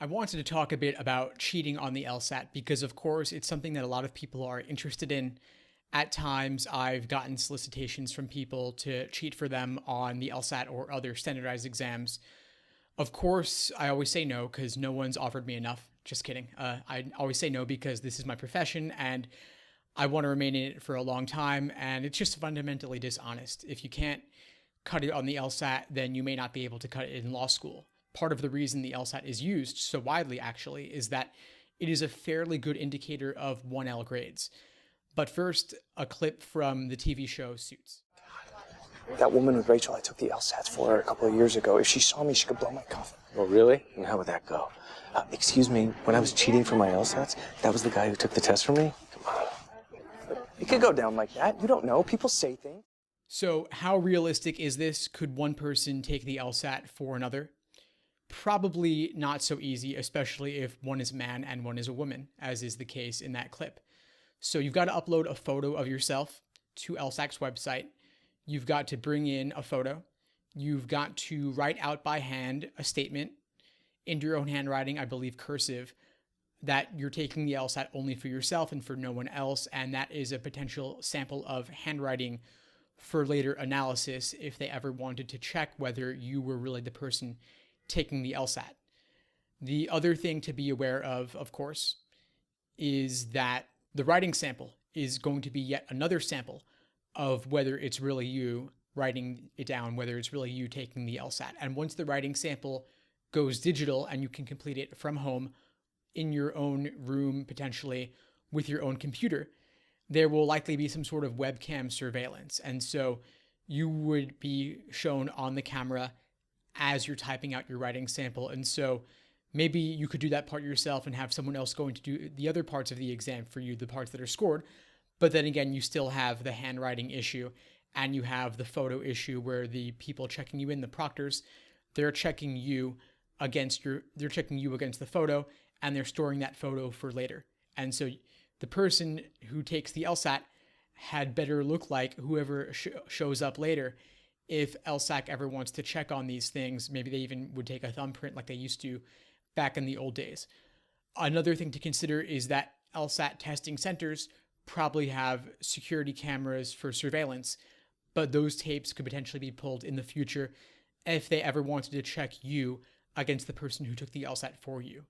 I wanted to talk a bit about cheating on the LSAT because, of course, it's something that a lot of people are interested in. At times, I've gotten solicitations from people to cheat for them on the LSAT or other standardized exams. Of course, I always say no because no one's offered me enough. Just kidding. I always say no because this is my profession and I want to remain in it for a long time. And it's just fundamentally dishonest. If you can't cut it on the LSAT, then you may not be able to cut it in law school. Part of the reason the LSAT is used so widely, actually, is that it is a fairly good indicator of 1L grades. But first, a clip from the TV show Suits. That woman with Rachel, I took the LSATs for her a couple of years ago. If she saw me, she could blow my cover. Oh, really? And how would that go? Excuse me, when I was cheating for my LSATs, that was the guy who took the test for me? Come on. It could go down like that. You don't know. People say things. So how realistic is this? Could one person take the LSAT for another? Probably not so easy, especially if one is a man and one is a woman, as is the case in that clip. So you've got to upload a photo of yourself to LSAC's website. You've got to bring in a photo. You've got to write out by hand a statement in your own handwriting, I believe cursive, that you're taking the LSAT only for yourself and for no one else. And that is a potential sample of handwriting for later analysis if they ever wanted to check whether you were really the person taking the LSAT. The other thing to be aware of course, is that the writing sample is going to be yet another sample of whether it's really you writing it down, whether it's really you taking the LSAT. And once the writing sample goes digital and you can complete it from home in your own room, potentially with your own computer, there will likely be some sort of webcam surveillance. And so you would be shown on the camera as you're typing out your writing sample. And so maybe you could do that part yourself and have someone else going to do the other parts of the exam for you, the parts that are scored. But then again, you still have the handwriting issue and you have the photo issue where the people checking you in, the proctors, they're checking you against the photo and they're storing that photo for later. And so the person who takes the LSAT had better look like whoever shows up later. If LSAC ever wants to check on these things, maybe they even would take a thumbprint like they used to back in the old days. Another thing to consider is that LSAT testing centers probably have security cameras for surveillance, but those tapes could potentially be pulled in the future if they ever wanted to check you against the person who took the LSAT for you.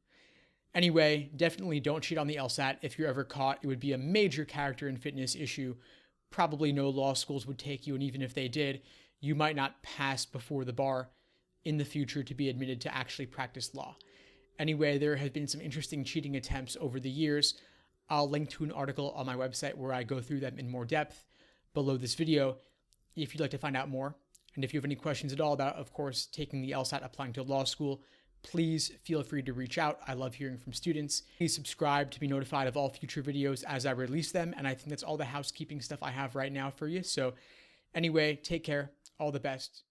Anyway, definitely don't cheat on the LSAT. If you're ever caught, it would be a major character and fitness issue. Probably no law schools would take you, and even if they did, you might not pass before the bar in the future to be admitted to actually practice law. Anyway, there have been some interesting cheating attempts over the years. I'll link to an article on my website where I go through them in more depth below this video if you'd like to find out more. And if you have any questions at all about, of course, taking the LSAT, applying to law school, please feel free to reach out. I love hearing from students. Please subscribe to be notified of all future videos as I release them. And I think that's all the housekeeping stuff I have right now for you. So anyway, take care. All the best.